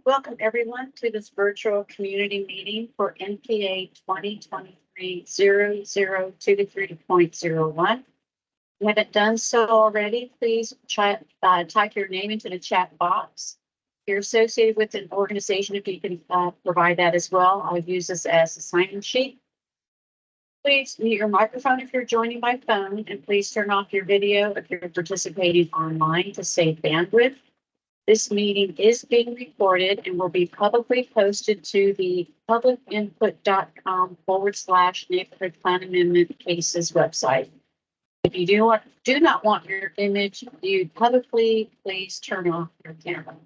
Welcome everyone to this virtual community meeting for NPA 2023-0023.01. If you haven't done so already, please type your name into the chat box. If you're associated with an organization, if you can provide that as well, I'll use this as a sign-in sheet. Please mute your microphone if you're joining by phone, and please turn off your video if you're participating online to save bandwidth. This meeting is being recorded and will be publicly posted to the publicinput.com/neighborhood plan amendment cases website. If you do not want your image viewed publicly, please turn off your camera.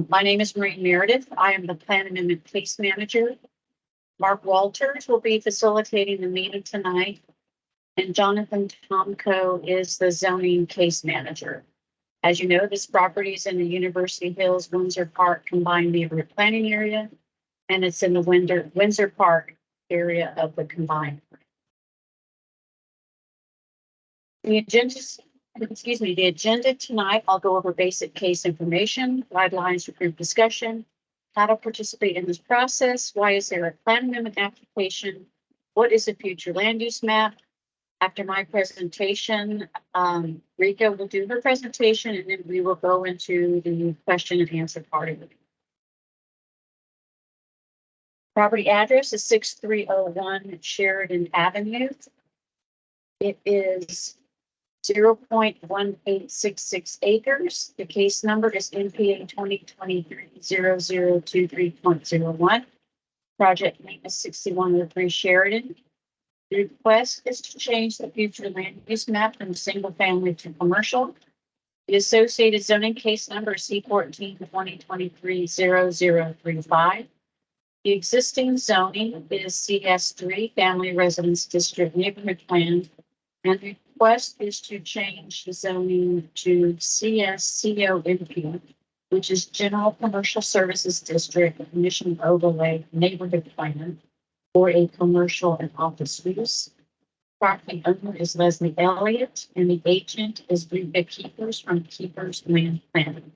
My name is Marie Meredith. I am the plan amendment case manager. Mark Walters will be facilitating the meeting tonight, and Jonathan Tomko is the zoning case manager. As you know, this property is in the Univ.Hills Windsor Park combined neighborhood planning area, and it's in the Windsor Park area of the combined. The agenda tonight, I'll go over basic case information, guidelines for group discussion, how to participate in this process, why is there a plan amendment application, what is a future land use map. After my presentation, Rika will do her presentation, and then we will go into the question and answer part of it. Property address is 6301 Sheridan Avenue. It is 0.1866 acres. The case number is NPA 2023-0023.01. Project name is 6103 Sheridan. The request is to change the future land use map from single family to commercial. The associated zoning case number is C14 2023-0035. The existing zoning is CS3 Family Residence District Neighborhood Plan, and the request is to change the zoning to CSCOMP, which is General Commercial Services District Mission Overlay Neighborhood Plan, for a commercial and office use. Property owner is Leslie Elliott, and the agent is Rita Keepers from Keepers Land Planning.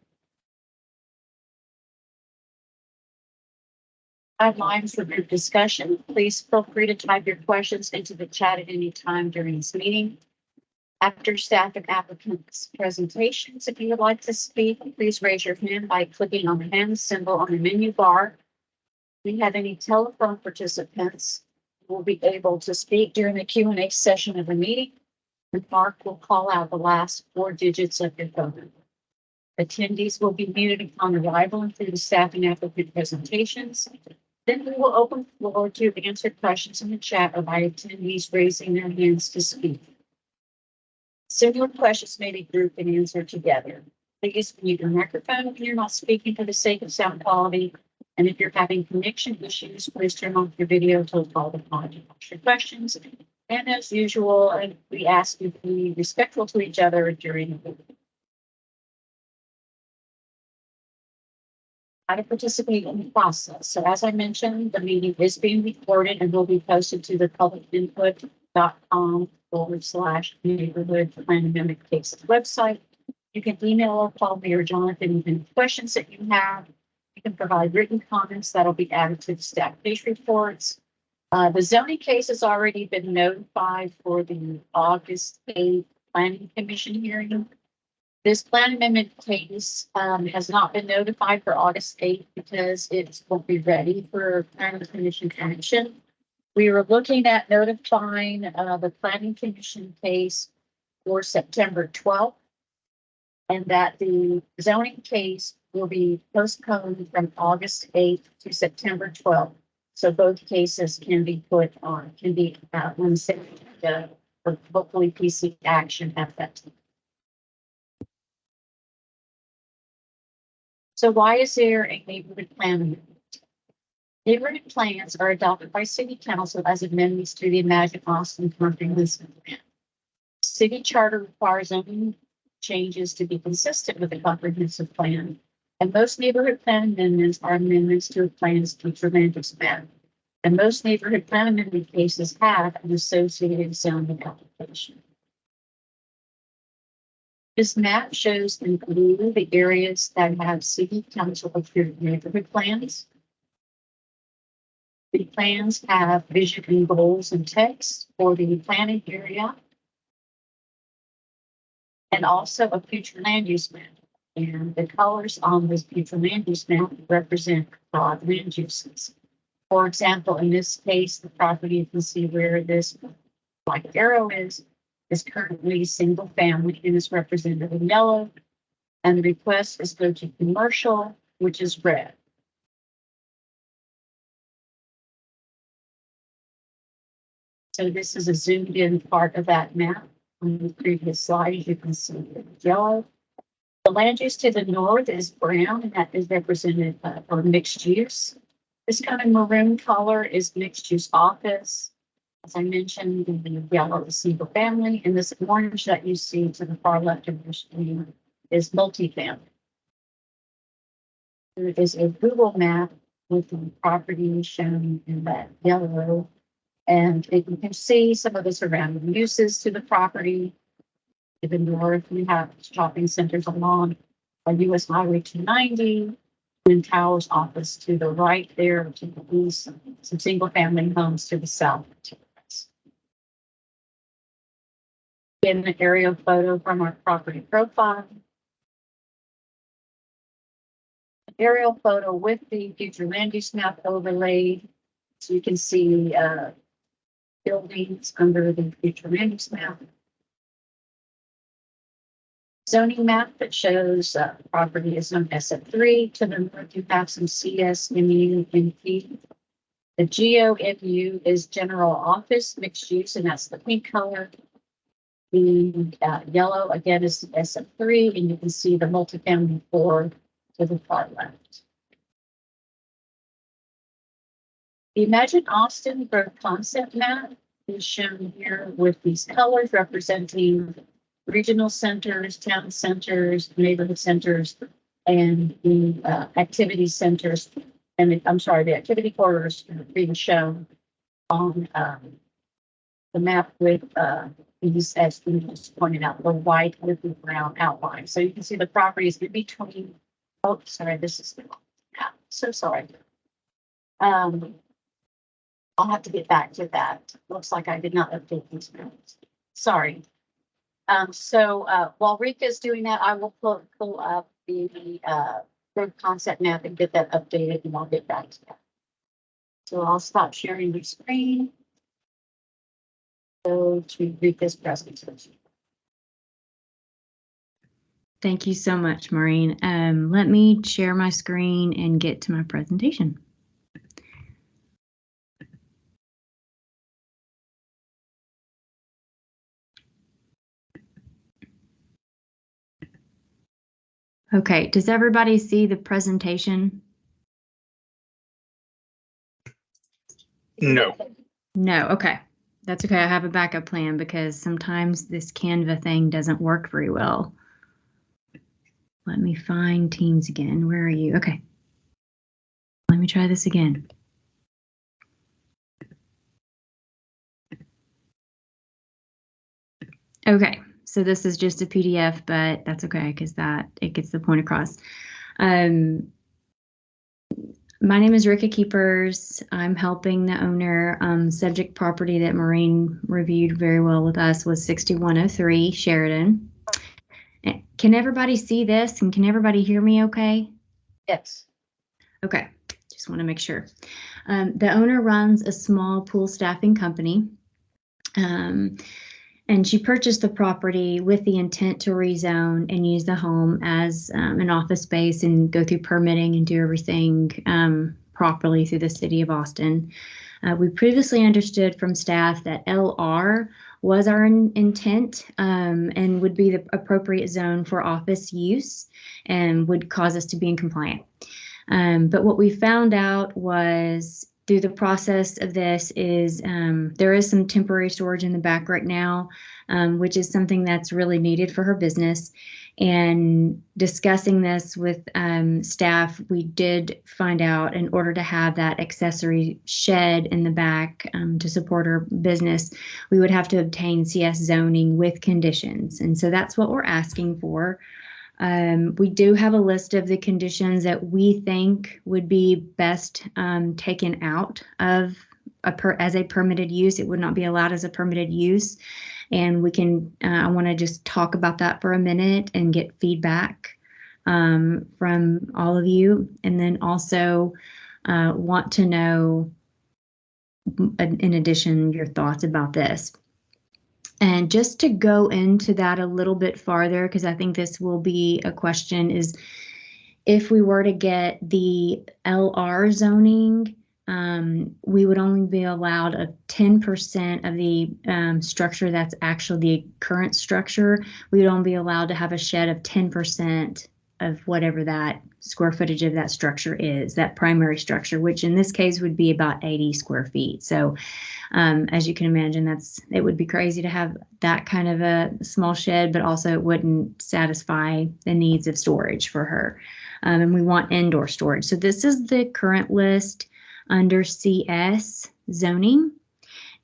Guidelines for group discussion. Please feel free to type your questions into the chat at any time during this meeting. After staff and applicants' presentations, if you would like to speak, please raise your hand by clicking on the hand symbol on the menu bar. If we have any telephone participants, will be able to speak during the Q&A session of the meeting, and Mark will call out the last 4 digits of your phone number. Attendees will be muted upon arrival and through the staff and applicant presentations. Then we will open the floor to answer questions in the chat or by attendees raising their hands to speak. Similar questions may be grouped and answered together. Please mute your microphone if you're not speaking for the sake of sound quality. And if you're having connection issues, please turn off your video until called upon to ask your questions. And as usual, we ask you to be respectful to each other during the meeting. How to participate in the process. So as I mentioned, the meeting is being recorded and will be posted to the publicinput.com/neighborhood plan amendment cases website. You can email or call me or Jonathan with any questions that you have. You can provide written comments that'll be added to the staff case reports. The zoning case has already been notified for the August 8th Planning Commission hearing. This plan amendment case has not been notified for August 8th because it won't be ready for Planning Commission action. We were looking at notifying the Planning Commission case for September 12th, and that the zoning case will be postponed from August 8th to September 12th. So both cases can be put on, can be on the same agenda for hopefully PC action at that time. So why is there a neighborhood plan amendment? Neighborhood plans are adopted by City Council as amendments to the Imagine Austin Comprehensive Plan. City Charter requires zoning changes to be consistent with the comprehensive plan, and most neighborhood plan amendments are amendments to a plan's future land use map. And most neighborhood plan amendment cases have an associated zoning application. This map shows in blue the areas that have city council approved neighborhood plans. The plans have vision and goals and text for the planning area, and also a future land use map. And the colors on this future land use map represent broad land uses. For example, in this case, the property, you can see where this black arrow is currently single family and is represented in yellow. And the request is go to commercial, which is red. So this is a zoomed in part of that map. On the previous slide, you can see the yellow. The land use to the north is brown, and that is represented for mixed use. This kind of maroon color is mixed use office. As I mentioned, the yellow is single family, and this orange that you see to the far left of your screen is multifamily. There is a Google map with the property shown in that yellow, and you can see some of the surrounding uses to the property. To the north, we have shopping centers along US Highway 290, Twin Towers office to the right there, to the east, some single family homes to the south. In an aerial photo from our property profile. An aerial photo with the future land use map overlaid. So you can see buildings under the future land use map. Zoning map that shows property is on SF3. To the north, you have some CS, MU, NP. The GOMU is general office mixed use, and that's the pink color. The yellow again is the SF3, and you can see the multifamily 4 to the far left. The Imagine Austin growth concept map is shown here with these colors representing regional centers, town centers, neighborhood centers, and the activity centers. And I'm sorry, the activity corridors are being shown on the map with these, as we just pointed out, the white with the brown outline. So you can see the properties in between. Oh, sorry, this is the wrong map. So sorry. I'll have to get back to that. Looks like I did not update these maps. Sorry. While Rika is doing that, I will pull up the growth concept map and get that updated, and I'll get back to that. So I'll stop sharing the screen. Go to Rika's presentation. Thank you so much, Maureen. Let me share my screen and get to my presentation. Okay, does everybody see the presentation? No. No, okay. That's okay. I have a backup plan because sometimes this Canva thing doesn't work very well. Let me find Teams again. Where are you? Okay. Let me try this again. Okay, so this is just a PDF, but that's okay because it gets the point across. My name is Rika Keepers. I'm helping the owner. Subject property that Maureen reviewed very well with us was 6103 Sheridan. Can everybody see this and can everybody hear me okay? Yes. Okay, just want to make sure. The owner runs a small pool staffing company. And she purchased the property with the intent to rezone and use the home as an office space and go through permitting and do everything properly through the city of Austin. We previously understood from staff that LR was our intent and would be the appropriate zone for office use and would cause us to be in compliant. But what we found out was through the process of this is there is some temporary storage in the back right now, which is something that's really needed for her business. And discussing this with staff, we did find out in order to have that accessory shed in the back to support our business, we would have to obtain CS zoning with conditions. And so that's what we're asking for. We do have a list of the conditions that we think would be best taken out of as a permitted use. It would not be allowed as a permitted use. And we can, I want to just talk about that for a minute and get feedback from all of you. And then also want to know, in addition, your thoughts about this. And just to go into that a little bit farther, because I think this will be a question, is if we were to get the LR zoning, we would only be allowed a 10% of the structure that's actually the current structure. We would only be allowed to have a shed of 10% of whatever that square footage of that structure is, that primary structure, which in this case would be about 80 square feet. So as you can imagine, it would be crazy to have that kind of a small shed, but also it wouldn't satisfy the needs of storage for her. And we want indoor storage. So this is the current list under CS zoning.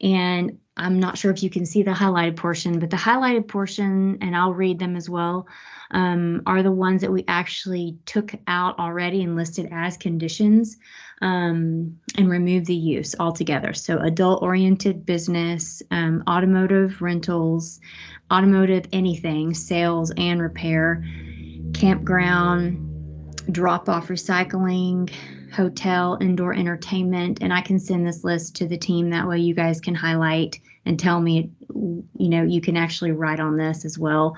And I'm not sure if you can see the highlighted portion, but the highlighted portion, and I'll read them as well, are the ones that we actually took out already and listed as conditions and removed the use altogether. So adult-oriented business, automotive rentals, automotive anything, sales and repair, campground, drop-off recycling, hotel, indoor entertainment, and I can send this list to the team. That way you guys can highlight and tell me, you can actually write on this as well.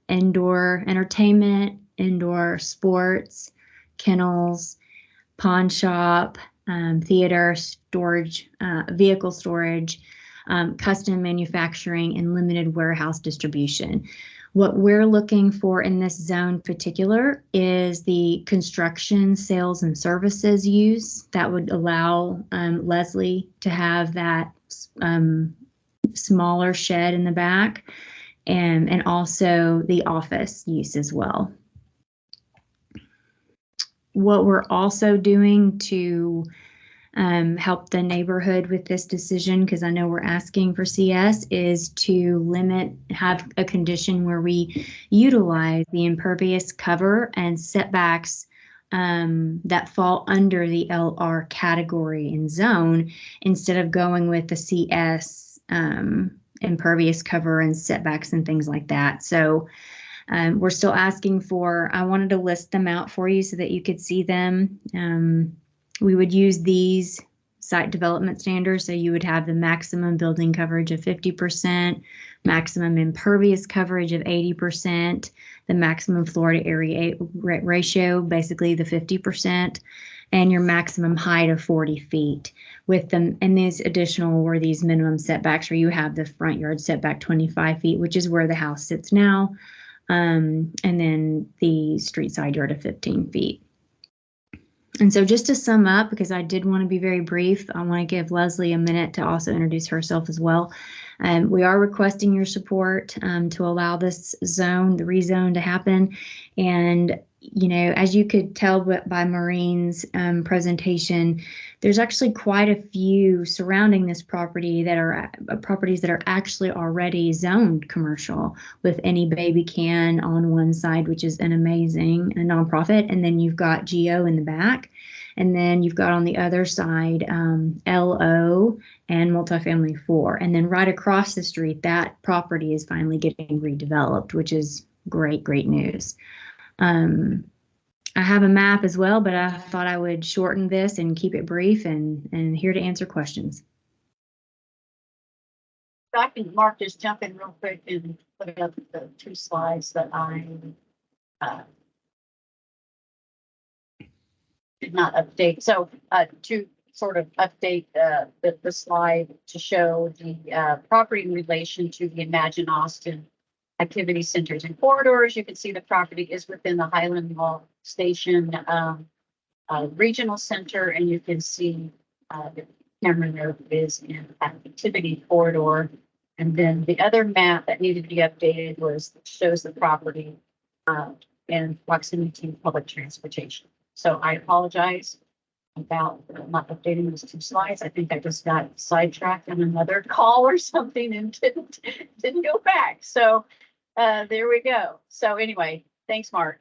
Indoor entertainment, indoor sports, kennels, pawn shop, theater, storage, vehicle storage, custom manufacturing, and limited warehouse distribution. What we're looking for in this zone particular is the construction, sales, and services use that would allow Leslie to have that smaller shed in the back, and also the office use as well. What we're also doing to help the neighborhood with this decision, because I know we're asking for CS, is to have a condition where we utilize the impervious cover and setbacks that fall under the LR category and zone, instead of going with the CS impervious cover and setbacks and things like that. So we're still asking for, I wanted to list them out for you so that you could see them. We would use these site development standards. So you would have the maximum building coverage of 50%, maximum impervious coverage of 80%, the maximum floor to area ratio, basically the 50%, and your maximum height of 40 feet. With them, and these additional were these minimum setbacks where you have the front yard setback 25 feet, which is where the house sits now, and then the street side yard of 15 feet. And so just to sum up, because I did want to be very brief, I want to give Leslie a minute to also introduce herself as well. We are requesting your support to allow this zone, the rezone, to happen. And, as you could tell by Maureen's presentation, there's actually quite a few surrounding this property that are properties that are actually already zoned commercial, with Any Baby Can on one side, which is a nonprofit, and then you've got GO in the back, and then you've got on the other side LO and multifamily 4, and then right across the street, that property is finally getting redeveloped, which is great news. I have a map as well, but I thought I would shorten this and keep it brief, and here to answer questions. I can, Mark, just jump in real quick and put up the 2 slides that I did not update. So to sort of update the slide to show the property in relation to the Imagine Austin activity centers and corridors. You can see the property is within the Highland Mall Station Regional Center, and you can see the Cameron Road is in activity corridor. And then the other map that needed to be updated shows the property and proximity to public transportation. So I apologize about not updating those two slides. I think I just got sidetracked on another call or something and didn't go back. So there we go. So anyway, thanks, Mark.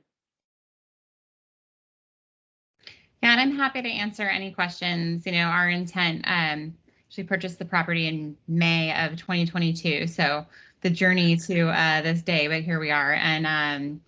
Yeah, and I'm happy to answer any questions. Our intent, we purchased the property in May of 2022. So the journey to this day, but here we are. And,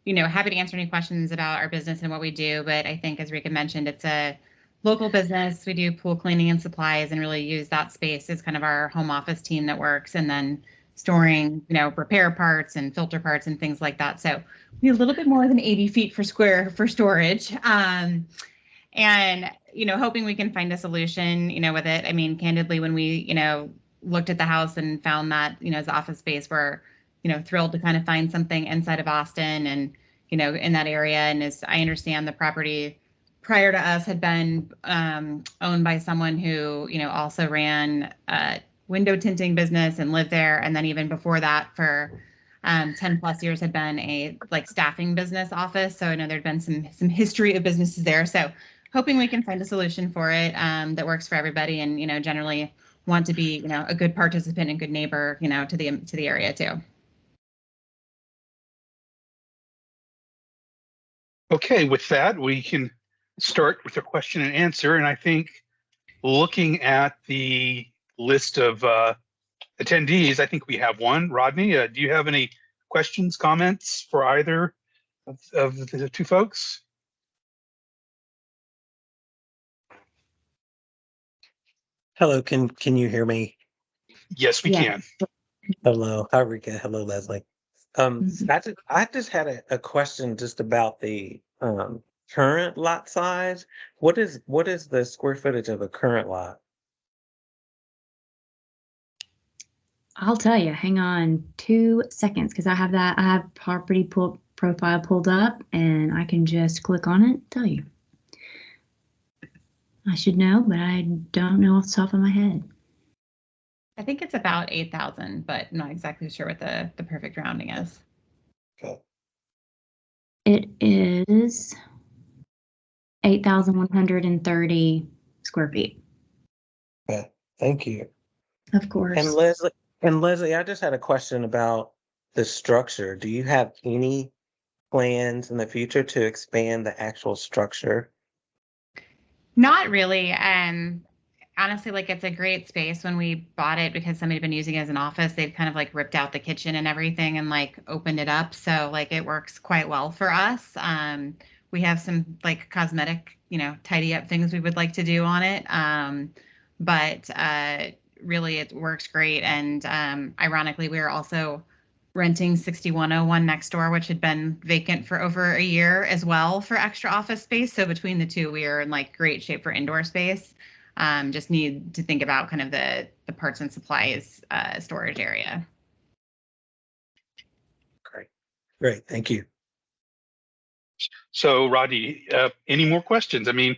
happy to answer any questions about our business and what we do. But I think, as Rika mentioned, it's a local business. We do pool cleaning and supplies and really use that space as kind of our home office team that works, and then storing, repair parts and filter parts and things like that. So we have a little bit more than 80 feet for storage. And, hoping we can find a solution, with it. I mean, candidly, when we, looked at the house and found that, as office space, we're, thrilled to kind of find something inside of Austin and, in that area. And as I understand, the property prior to us had been owned by someone who, also ran a window tinting business and lived there. And then even before that, for 10 plus years, had been a staffing business office. So I know there'd been some history of businesses there. So hoping we can find a solution for it that works for everybody, and generally want to be a good participant and good neighbor to the area too. Okay, with that, we can start with a question and answer. And I think, looking at the list of attendees, I think we have one. Rodney, do you have any questions, comments for either of the two folks? Hello, can you hear me? Yes, we can. Hello, hi Rika. Hello, Leslie. I just had a question just about the current lot size. What is the square footage of a current lot? I'll tell you, hang on 2 seconds, because I have property profile pulled up, and I can just click on it and tell you. I should know, but I don't know off the top of my head. I think it's about 8,000, but I'm not exactly sure what the perfect rounding is. Okay. It is 8,130 square feet. Okay, thank you. Of course. And Leslie, I just had a question about the structure. Do you have any plans in the future to expand the actual structure? Not really. Honestly, it's a great space. When we bought it, because somebody had been using it as an office, they've kind of ripped out the kitchen and everything and opened it up. So it works quite well for us. We have some cosmetic, tidy up things we would like to do on it. But really it works great. And ironically, we are also renting 6101 next door, which had been vacant for over a year as well, for extra office space. So between the two, we are in great shape for indoor space. Just need to think about kind of the parts and supplies storage area. Great, thank you. So, Rodney, any more questions? I mean,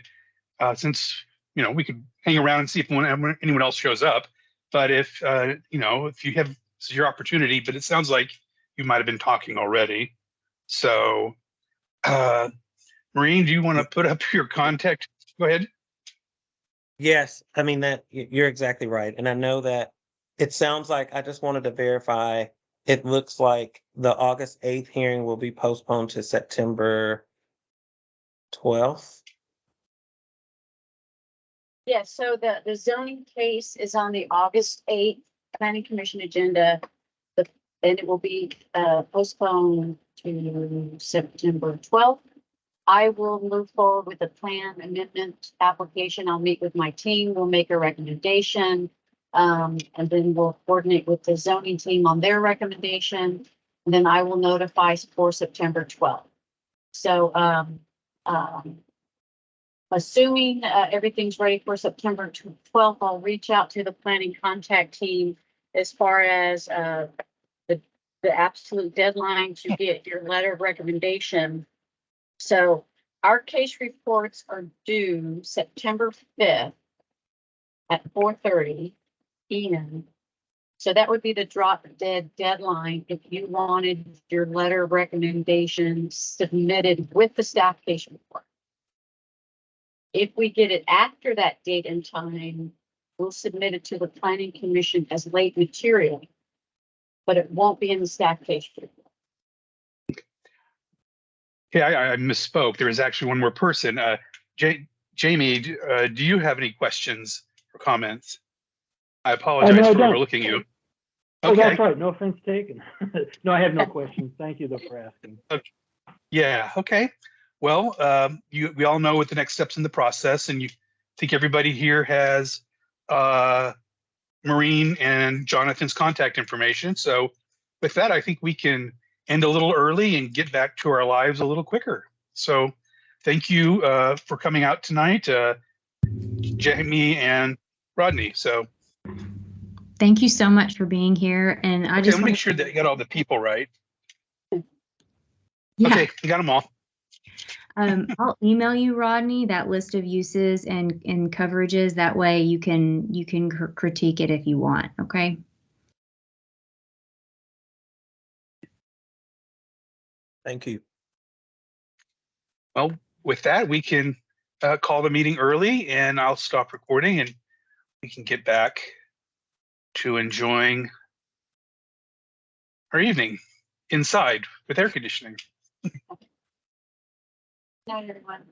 since we could hang around and see if anyone else shows up, but if if you have, this is your opportunity. But it sounds like you might have been talking already. So, Maureen, do you want to put up your contact? Go ahead. Yes, I mean that you're exactly right. And I know that it sounds like, I just wanted to verify, it looks like the August 8th hearing will be postponed to September 12th. Yeah, so the zoning case is on the August 8th Planning Commission agenda, and it will be postponed to September 12th. I will move forward with the plan amendment application. I'll meet with my team. We'll make a recommendation. And then we'll coordinate with the zoning team on their recommendation. And then I will notify for September 12th. So assuming everything's ready for September 12th, I'll reach out to the planning contact team as far as the absolute deadline to get your letter of recommendation. So our case reports are due September 5th at 4:30 p.m. So that would be the drop dead deadline if you wanted your letter of recommendation submitted with the staff case report. If we get it after that date and time, we'll submit it to the planning commission as late material, but it won't be in the staff case report. Yeah, I misspoke. There is actually one more person. Jamie, do you have any questions or comments? I apologize no, I for don't. overlooking you. Oh, Okay. that's right. No offense taken. No, I have no questions. Thank you though for asking. Yeah. Okay. Well, we all know what the next steps in the process, and you think everybody here has Maureen and Jonathan's contact information. So with that, I think we can end a little early and get back to our lives a little quicker. So thank you for coming out tonight, Jamie and Rodney. So Thank you so much for being here. And I okay, just let me make sure that you got all the people right. yeah, Okay, you got them all. I'll email you, Rodney, that list of uses and coverages. That way you can critique it if you want. Okay. Thank you. Well, with that, we can call the meeting early, and I'll stop recording, and we can get back to enjoying our evening inside with air conditioning. Not everyone.